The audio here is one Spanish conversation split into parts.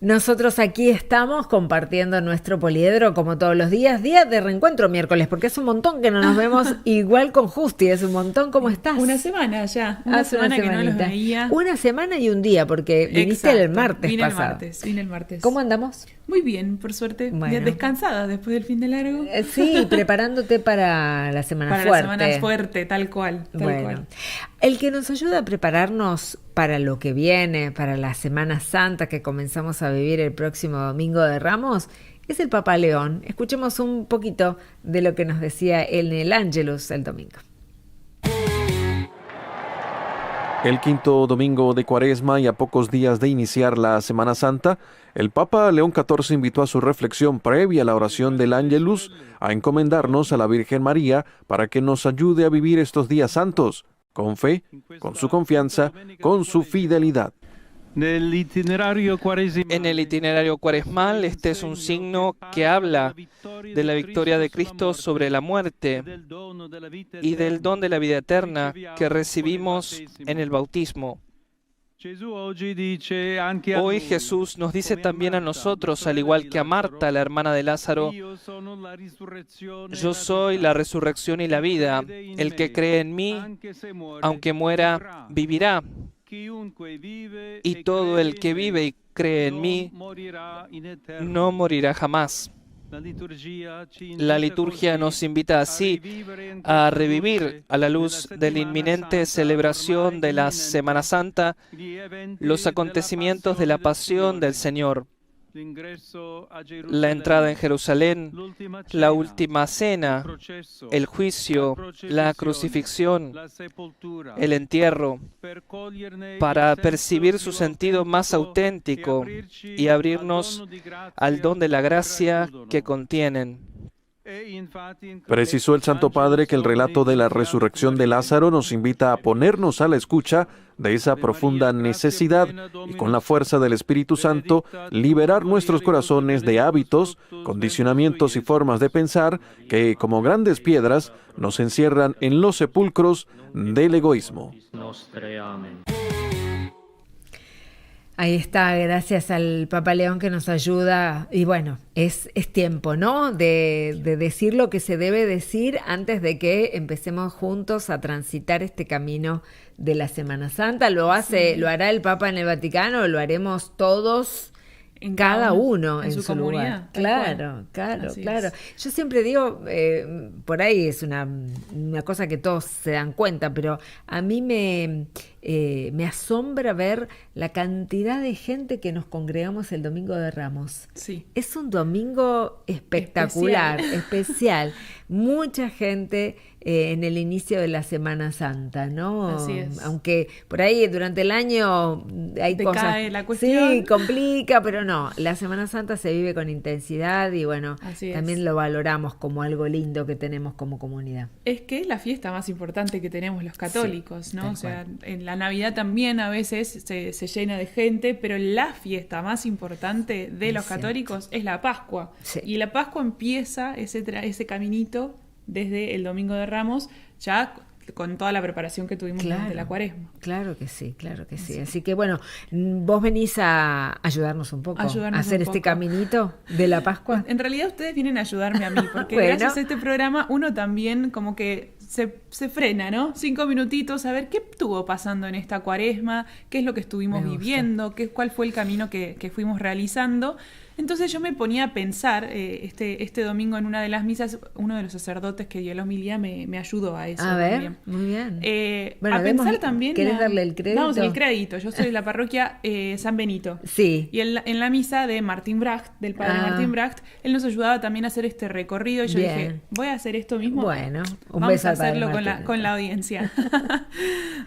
Nosotros aquí estamos compartiendo nuestro poliedro como todos los días, día de reencuentro miércoles, porque es un montón que no nos vemos igual con Justi, es un montón. ¿Cómo estás? Una semana ya, Hace semana que no los veía. Una semana y un día, porque viniste el martes pasado. Vine el martes. ¿Cómo andamos? Muy bien, por suerte, Bueno. descansada después del fin de largo. Sí, preparándote para la semana Para fuerte. la semana fuerte, tal cual. Bueno, el que nos ayuda a prepararnos para lo que viene, para la Semana Santa que comenzamos a vivir el próximo Domingo de Ramos, es el Papa León. Escuchemos un poquito de lo que nos decía en el Ángelus el domingo. El quinto domingo de Cuaresma y a pocos días de iniciar la Semana Santa, el Papa León XIV invitó a su reflexión previa a la oración del Ángelus a encomendarnos a la Virgen María para que nos ayude a vivir estos días santos, con fe, con su confianza, con su fidelidad. En el itinerario cuaresmal, este es un signo que habla de la victoria de Cristo sobre la muerte y del don de la vida eterna que recibimos en el bautismo. Hoy Jesús nos dice también a nosotros, al igual que a Marta, la hermana de Lázaro: yo soy la resurrección y la vida. El que cree en mí, aunque muera, vivirá. Y todo el que vive y cree en mí no morirá jamás. La liturgia nos invita así a revivir, a la luz de la inminente celebración de la Semana Santa, los acontecimientos de la pasión del Señor. La entrada en Jerusalén, la última cena, el juicio, la crucifixión, el entierro, para percibir su sentido más auténtico y abrirnos al don de la gracia que contienen. Precisó el Santo Padre que el relato de la resurrección de Lázaro nos invita a ponernos a la escucha de esa profunda necesidad y con la fuerza del Espíritu Santo liberar nuestros corazones de hábitos, condicionamientos y formas de pensar que, como grandes piedras, nos encierran en los sepulcros del egoísmo. Ahí está, gracias al Papa León que nos ayuda. Y bueno, es tiempo, ¿no? De decir lo que se debe decir antes de que empecemos juntos a transitar este camino de la Semana Santa. Lo hará el Papa en el Vaticano, lo haremos todos, en cada uno en su lugar. Claro. Yo siempre digo, por ahí es una cosa que todos se dan cuenta, pero a mí me asombra ver la cantidad de gente que nos congregamos el Domingo de Ramos. Sí. Es un domingo espectacular, especial. Mucha gente en el inicio de la Semana Santa, ¿no? Así es. Aunque por ahí durante el año hay decae cosas. la cuestión. Sí, complica, pero no. La Semana Santa se vive con intensidad y bueno, también lo valoramos como algo lindo que tenemos como comunidad. Es que es la fiesta más importante que tenemos los católicos, sí, ¿no? O sea, en la Navidad también a veces se llena de gente, pero la fiesta más importante de los católicos es la Pascua. Sí. Y la Pascua empieza ese caminito desde el Domingo de Ramos, ya con toda la preparación que tuvimos durante la Cuaresma. Claro que sí. Así que bueno, vos venís a ayudarnos un poco, a hacer este caminito de la Pascua. En realidad ustedes vienen a ayudarme a mí, porque gracias a este programa uno también como que se frena, ¿no? 5 minutitos a ver qué estuvo pasando en esta Cuaresma, qué es lo que estuvimos viviendo, cuál fue el camino que fuimos realizando. Entonces yo me ponía a pensar, este domingo en una de las misas, uno de los sacerdotes que dio la homilía me ayudó a eso. A ver, también. muy bien. A pensar también... ¿Querés darle el crédito? Damos el crédito. Yo soy de la parroquia San Benito. Sí. Y en la misa de Martín Bracht, del padre Martín Bracht, él nos ayudaba también a hacer este recorrido y yo dije, voy a hacer esto mismo. Bueno, vamos a hacerlo con la audiencia.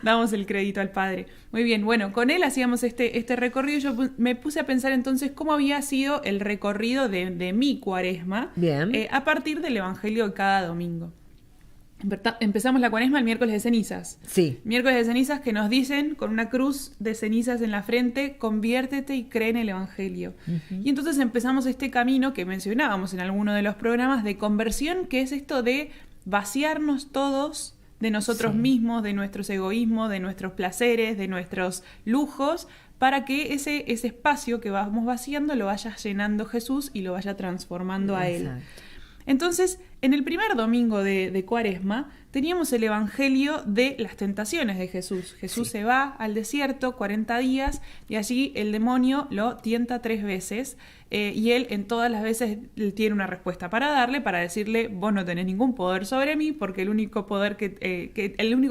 Damos el crédito al padre. Muy bien, bueno, con él hacíamos este recorrido y yo me puse a pensar entonces cómo había sido el recorrido de mi Cuaresma a partir del Evangelio de cada domingo. Empezamos la Cuaresma el miércoles de cenizas. Sí. Miércoles de cenizas que nos dicen, con una cruz de cenizas en la frente, conviértete y cree en el Evangelio. Uh-huh. Y entonces empezamos este camino que mencionábamos en alguno de los programas de conversión, que es esto de vaciarnos todos de nosotros mismos, de nuestros egoísmos, de nuestros placeres, de nuestros lujos, para que ese espacio que vamos vaciando lo vaya llenando Jesús y lo vaya transformando a Él. Entonces, en el primer domingo de Cuaresma, teníamos el Evangelio de las tentaciones de Jesús. Jesús se va al desierto 40 días y allí el demonio lo tienta 3 veces y él en todas las veces tiene una respuesta para darle, para decirle, vos no tenés ningún poder sobre mí porque el único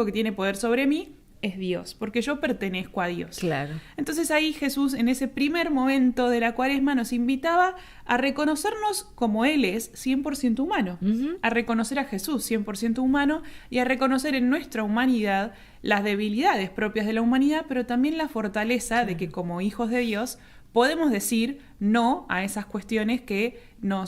que tiene poder sobre mí es Dios, porque yo pertenezco a Dios. Claro. Entonces ahí Jesús en ese primer momento de la Cuaresma nos invitaba a reconocernos como Él es 100% humano, a reconocer a Jesús 100% humano y a reconocer en nuestra humanidad las debilidades propias de la humanidad, pero también la fortaleza de que como hijos de Dios podemos decir no a esas cuestiones que no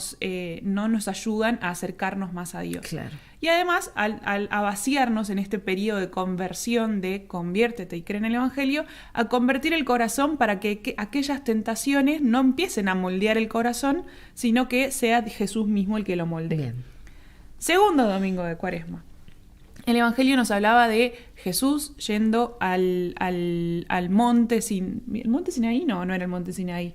nos ayudan a acercarnos más a Dios. Claro. Y además, al vaciarnos en este periodo de conversión, de conviértete y cree en el Evangelio, a convertir el corazón para que aquellas tentaciones no empiecen a moldear el corazón, sino que sea Jesús mismo el que lo moldee. Bien. Segundo domingo de Cuaresma. El Evangelio nos hablaba de Jesús yendo al monte ¿el monte Sinaí? No era el monte Sinaí.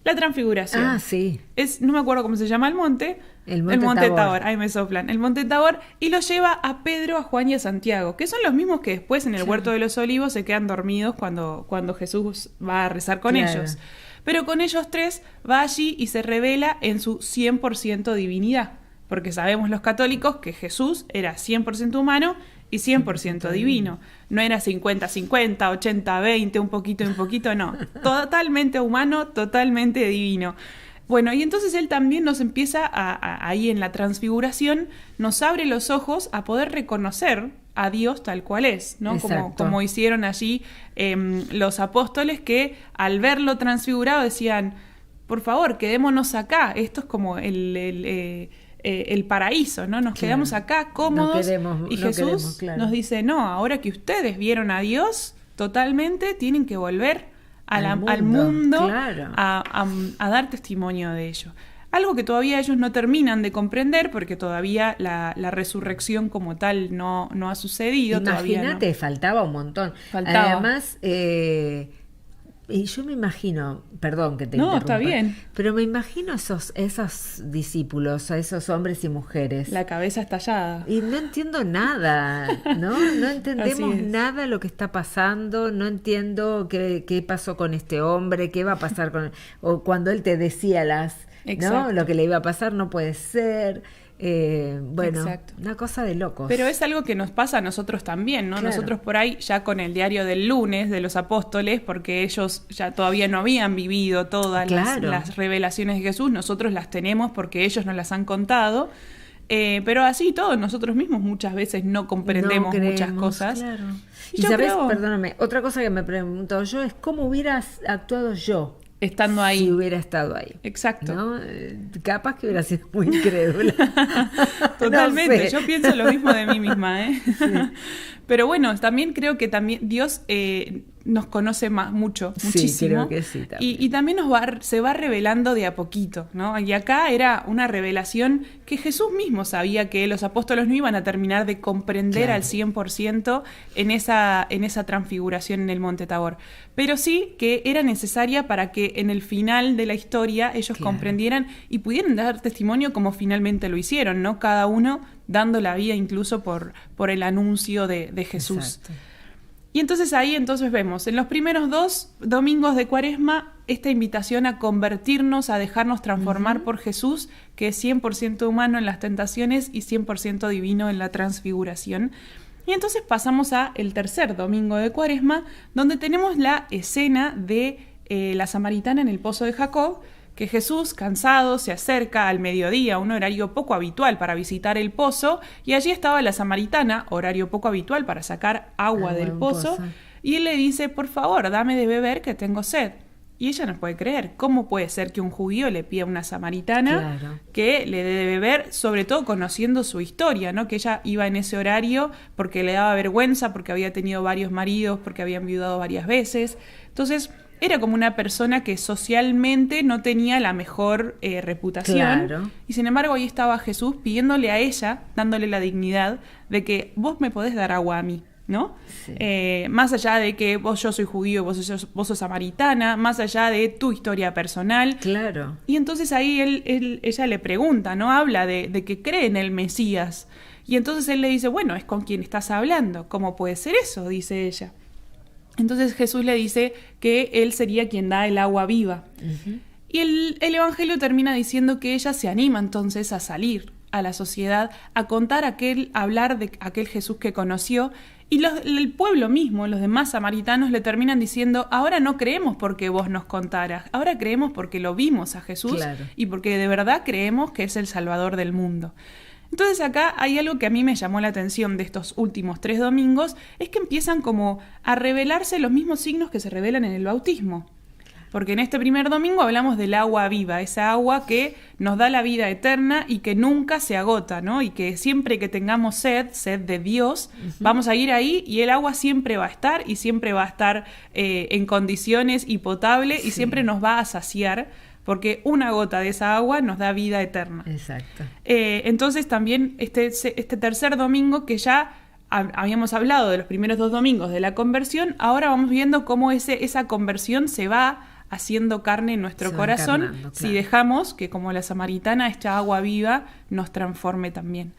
La Transfiguración. Ah, sí. No me acuerdo cómo se llama el monte. El monte Tabor. Ahí me soplan. El monte Tabor. Y lo lleva a Pedro, a Juan y a Santiago, que son los mismos que después en el Huerto de los Olivos se quedan dormidos cuando Jesús va a rezar con ellos. Pero con ellos 3 va allí y se revela en su 100% divinidad. Porque sabemos los católicos que Jesús era 100% humano y 100% divino. No era 50-50, 80-20, un poquito, no. Totalmente humano, totalmente divino. Bueno, y entonces él también nos empieza ahí en la transfiguración, nos abre los ojos a poder reconocer a Dios tal cual es, ¿no? Como hicieron allí los apóstoles que al verlo transfigurado decían, por favor, quedémonos acá. Esto es como el paraíso, ¿no? Nos quedamos acá cómodos y Jesús nos dice, no, ahora que ustedes vieron a Dios totalmente, tienen que volver al mundo claro. a dar testimonio de ello. Algo que todavía ellos no terminan de comprender porque todavía la resurrección como tal no ha sucedido. Imagínate, faltaba un montón. Además, y yo me imagino, perdón que te interrumpa, está bien. Pero me imagino esos discípulos, a esos hombres y mujeres. La cabeza estallada. Y no entiendo nada, ¿no? No entendemos nada de lo que está pasando, no entiendo qué pasó con este hombre, qué va a pasar con... O cuando él te decía ¿no? Lo que le iba a pasar no puede ser... bueno, exacto. Una cosa de locos. Pero es algo que nos pasa a nosotros también, ¿no? Claro. Nosotros por ahí ya con el diario del lunes de los apóstoles, porque ellos ya todavía no habían vivido todas las revelaciones de Jesús, nosotros las tenemos porque ellos nos las han contado, pero así todos nosotros mismos muchas veces no comprendemos muchas cosas. Claro. Y sabes, perdóname, otra cosa que me pregunto yo es cómo hubieras actuado yo estando ahí. Si hubiera estado ahí. Exacto. ¿No? Capaz que hubiera sido muy incrédula. Totalmente. No sé. Yo pienso lo mismo de mí misma, ¿eh? Sí. Pero bueno, también creo que Dios nos conoce muchísimo. Sí, creo que sí. También. Y también se va revelando de a poquito, ¿no? Y acá era una revelación que Jesús mismo sabía que los apóstoles no iban a terminar de comprender al 100% en esa transfiguración en el Monte Tabor. Pero sí que era necesaria para que en el final de la historia ellos comprendieran y pudieran dar testimonio como finalmente lo hicieron, ¿no? Cada uno dando la vida incluso por el anuncio de Jesús. Exacto. Y entonces ahí vemos en los primeros 2 domingos de Cuaresma esta invitación a convertirnos, a dejarnos transformar por Jesús, que es 100% humano en las tentaciones y 100% divino en la transfiguración. Y entonces pasamos a el tercer domingo de Cuaresma, donde tenemos la escena de la samaritana en el pozo de Jacob, que Jesús, cansado, se acerca al mediodía, un horario poco habitual para visitar el pozo, y allí estaba la samaritana, horario poco habitual para sacar agua del pozo, y él le dice, por favor, dame de beber que tengo sed. Y ella no puede creer, ¿cómo puede ser que un judío le pida a una samaritana que le dé de beber, sobre todo conociendo su historia, ¿no? Que ella iba en ese horario porque le daba vergüenza, porque había tenido varios maridos, porque había enviudado varias veces. Entonces, era como una persona que socialmente no tenía la mejor reputación. Claro. Y sin embargo, ahí estaba Jesús pidiéndole a ella, dándole la dignidad de que vos me podés dar agua a mí. ¿no? Sí. Más allá de que yo soy judío, vos sos samaritana, más allá de tu historia personal. Claro. Y entonces ahí ella le pregunta, ¿no? Habla de que cree en el Mesías. Y entonces él le dice, bueno, es con quien estás hablando. ¿Cómo puede ser eso? Dice ella. Entonces Jesús le dice que él sería quien da el agua viva. Uh-huh. Y el Evangelio termina diciendo que ella se anima entonces a salir a la sociedad, a contar hablar de aquel Jesús que conoció. Y el pueblo mismo, los demás samaritanos, le terminan diciendo, ahora no creemos porque vos nos contaras, ahora creemos porque lo vimos a Jesús, claro, y porque de verdad creemos que es el Salvador del mundo. Entonces acá hay algo que a mí me llamó la atención de estos últimos 3 domingos, es que empiezan como a revelarse los mismos signos que se revelan en el bautismo. Porque en este primer domingo hablamos del agua viva, esa agua que nos da la vida eterna y que nunca se agota, ¿no? Y que siempre que tengamos sed de Dios, uh-huh, vamos a ir ahí y el agua siempre va a estar y siempre va a estar en condiciones y potable, sí, y siempre nos va a saciar, porque una gota de esa agua nos da vida eterna. Exacto. Entonces también este tercer domingo, que ya habíamos hablado de los primeros 2 domingos de la conversión, ahora vamos viendo cómo esa conversión se va haciendo carne en nuestro corazón, claro, si dejamos que, como la samaritana, esta agua viva nos transforme también.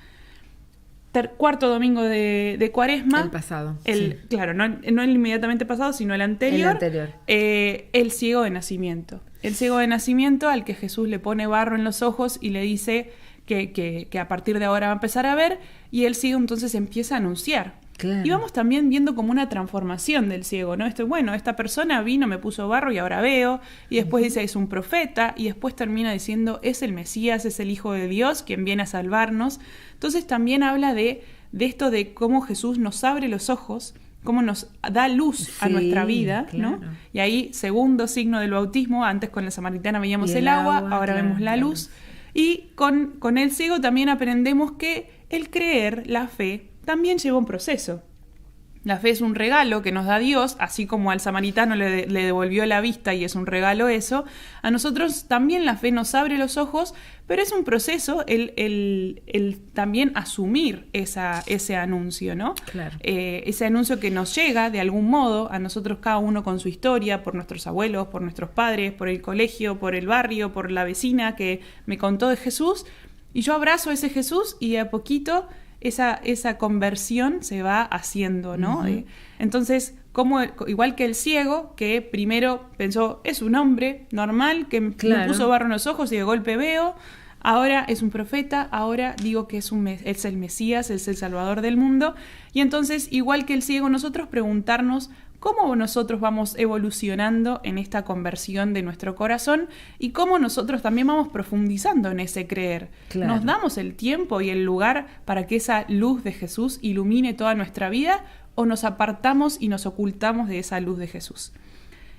Cuarto domingo de Cuaresma. El pasado. Sí. Claro, no el inmediatamente pasado, sino el anterior. El ciego de nacimiento. El ciego de nacimiento al que Jesús le pone barro en los ojos y le dice que a partir de ahora va a empezar a ver, y el ciego entonces empieza a anunciar. Claro. Y vamos también viendo como una transformación del ciego, ¿no? Esta persona vino, me puso barro y ahora veo, y después dice es un profeta, y después termina diciendo es el Mesías, es el Hijo de Dios quien viene a salvarnos. Entonces también habla de esto de cómo Jesús nos abre los ojos, cómo nos da luz a nuestra vida, claro, ¿no? Y ahí, segundo signo del bautismo, antes con la samaritana veíamos el agua, ahora claro, vemos la luz. Y con el ciego también aprendemos que el creer, la fe, también lleva un proceso. La fe es un regalo que nos da Dios, así como al samaritano le devolvió la vista y es un regalo eso. A nosotros también la fe nos abre los ojos, pero es un proceso el también asumir ese anuncio, ¿no? Claro. Ese anuncio que nos llega de algún modo, a nosotros cada uno con su historia, por nuestros abuelos, por nuestros padres, por el colegio, por el barrio, por la vecina que me contó de Jesús, y yo abrazo a ese Jesús y de a poquito esa conversión se va haciendo, ¿no? Uh-huh. Entonces, igual que el ciego, que primero pensó, es un hombre normal, que claro, me puso barro en los ojos y de golpe veo, ahora es un profeta, ahora digo que es el Mesías, es el Salvador del mundo, y entonces, igual que el ciego, nosotros preguntarnos cómo nosotros vamos evolucionando en esta conversión de nuestro corazón y cómo nosotros también vamos profundizando en ese creer. Claro. ¿Nos damos el tiempo y el lugar para que esa luz de Jesús ilumine toda nuestra vida o nos apartamos y nos ocultamos de esa luz de Jesús?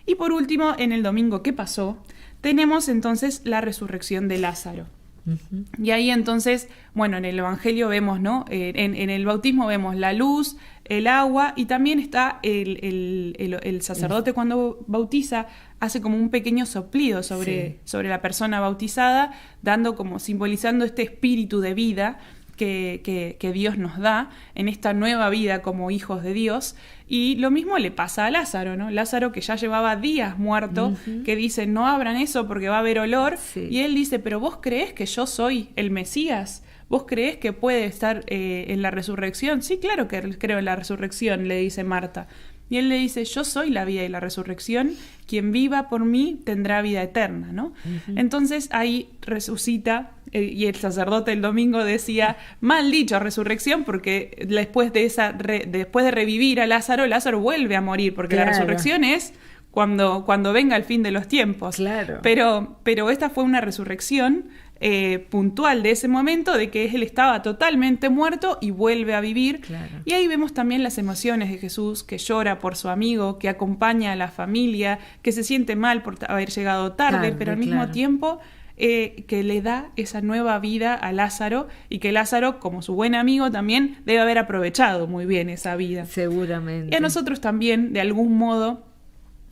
Y por último, en el domingo que pasó, tenemos entonces la resurrección de Lázaro. Uh-huh. Y ahí entonces, bueno, en el Evangelio vemos, ¿no? En el bautismo vemos la luz, el agua, y también está el sacerdote cuando bautiza, hace como un pequeño soplido sobre la persona bautizada, simbolizando este espíritu de vida que Dios nos da en esta nueva vida como hijos de Dios. Y lo mismo le pasa a Lázaro, ¿no? Lázaro, que ya llevaba días muerto, uh-huh, que dice, no abran eso porque va a haber olor. Sí. Y él dice, pero ¿vos creés que yo soy el Mesías? ¿Vos creés que puede estar en la resurrección? Sí, claro que creo en la resurrección, le dice Marta. Y él le dice, yo soy la vida y la resurrección, quien viva por mí tendrá vida eterna, ¿no? Uh-huh. Entonces ahí resucita, y el sacerdote el domingo decía, mal dicho, resurrección, porque después de revivir a Lázaro, Lázaro vuelve a morir, porque claro, la resurrección es cuando venga el fin de los tiempos. Claro. Pero esta fue una resurrección puntual de ese momento, de que él estaba totalmente muerto y vuelve a vivir. Claro. Y ahí vemos también las emociones de Jesús, que llora por su amigo, que acompaña a la familia, que se siente mal por haber llegado tarde, pero al mismo tiempo que le da esa nueva vida a Lázaro, y que Lázaro, como su buen amigo, también debe haber aprovechado muy bien esa vida. Seguramente. Y a nosotros también, de algún modo,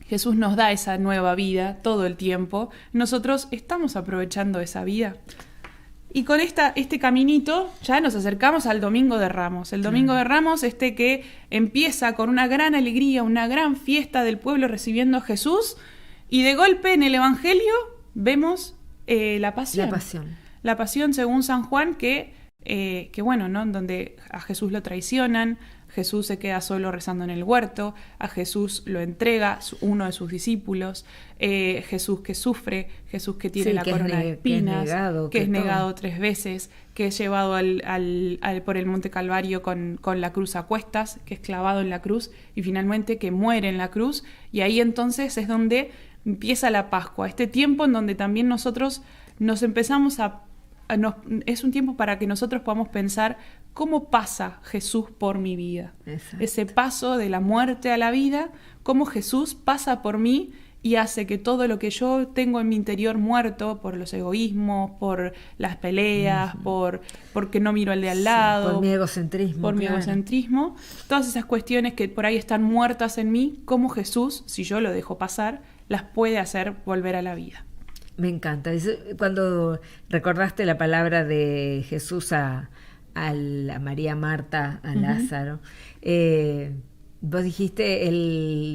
Jesús nos da esa nueva vida todo el tiempo. Nosotros estamos aprovechando esa vida. Y con este caminito ya nos acercamos al Domingo de Ramos. El Domingo de Ramos, que empieza con una gran alegría, una gran fiesta del pueblo recibiendo a Jesús, y de golpe en el Evangelio vemos la pasión. La pasión según San Juan, que bueno, ¿no? Donde a Jesús lo traicionan, Jesús se queda solo rezando en el huerto, a Jesús lo entrega uno de sus discípulos, Jesús que sufre, Jesús que tiene la corona de espinas, que es negado 3 veces, que es llevado por el Monte Calvario con la cruz a cuestas, que es clavado en la cruz y finalmente que muere en la cruz. Y ahí entonces es donde empieza la Pascua, este tiempo en donde también nosotros nos empezamos es un tiempo para que nosotros podamos pensar cómo pasa Jesús por mi vida. Exacto. Ese paso de la muerte a la vida, cómo Jesús pasa por mí y hace que todo lo que yo tengo en mi interior muerto por los egoísmos, por las peleas, porque no miro al de al lado, por mi egocentrismo. Todas esas cuestiones que por ahí están muertas en mí, cómo Jesús, si yo lo dejo pasar, las puede hacer volver a la vida. Me encanta. Cuando recordaste la palabra de Jesús a María, Marta, a Lázaro, vos dijiste,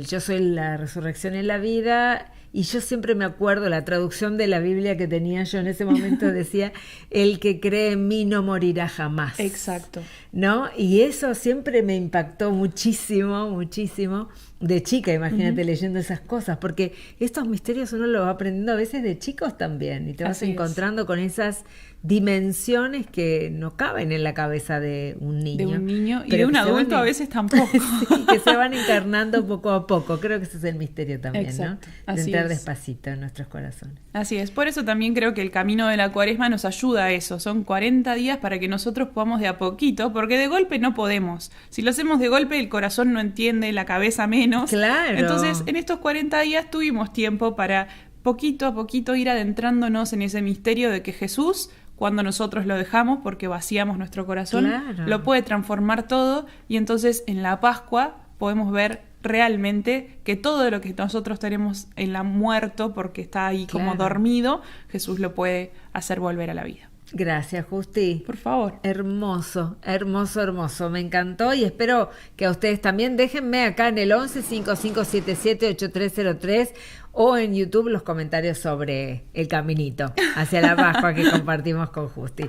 yo soy la resurrección y la vida, y yo siempre me acuerdo, la traducción de la Biblia que tenía yo en ese momento decía, el que cree en mí no morirá jamás. Exacto. ¿No? Y eso siempre me impactó muchísimo, muchísimo. De chica, imagínate, leyendo esas cosas, porque estos misterios uno los va aprendiendo a veces de chicos también, y te vas encontrando con esas dimensiones que no caben en la cabeza de un niño. De un niño y de un adulto a veces tampoco. Sí, que se van encarnando poco a poco. Creo que ese es el misterio también, exacto, ¿no? De entrar despacito en nuestros corazones. Así es. Por eso también creo que el camino de la Cuaresma nos ayuda a eso. Son 40 días para que nosotros podamos de a poquito, porque de golpe no podemos. Si lo hacemos de golpe, el corazón no entiende, la cabeza menos. Claro. Entonces, en estos 40 días tuvimos tiempo para poquito a poquito ir adentrándonos en ese misterio de que Jesús, cuando nosotros lo dejamos, porque vaciamos nuestro corazón, lo puede transformar todo, y entonces en la Pascua podemos ver realmente que todo lo que nosotros tenemos en la muerto, porque está ahí como dormido, Jesús lo puede hacer volver a la vida. Gracias, Justi. Por favor. Hermoso, hermoso, hermoso. Me encantó y espero que a ustedes también. Déjenme acá en el 11-5577-8303 o en YouTube los comentarios sobre el caminito hacia la Pascua que compartimos con Justi.